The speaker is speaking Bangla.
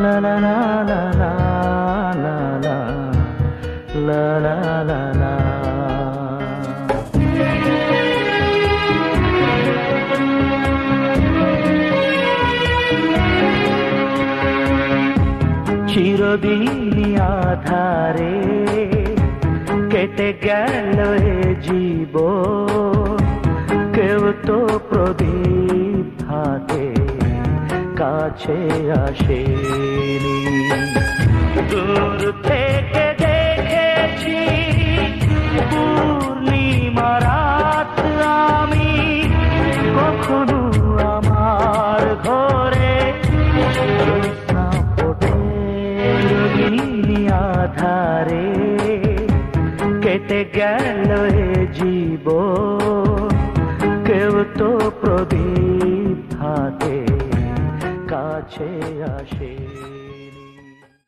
La la la la la la la la la la la চিরদিনই আধারে কেটে গেল এ জীবন, কেউ তো প্রদীপ হাতে কাছে আসেনি। দূর থেকে দেখেছি পূর্ণিমা রাত আমি, কখনো আমার ঘরে আধারে কেটে গেল এ জীবন, কেউ তো প্রদীপ হাতে কাছে আসে।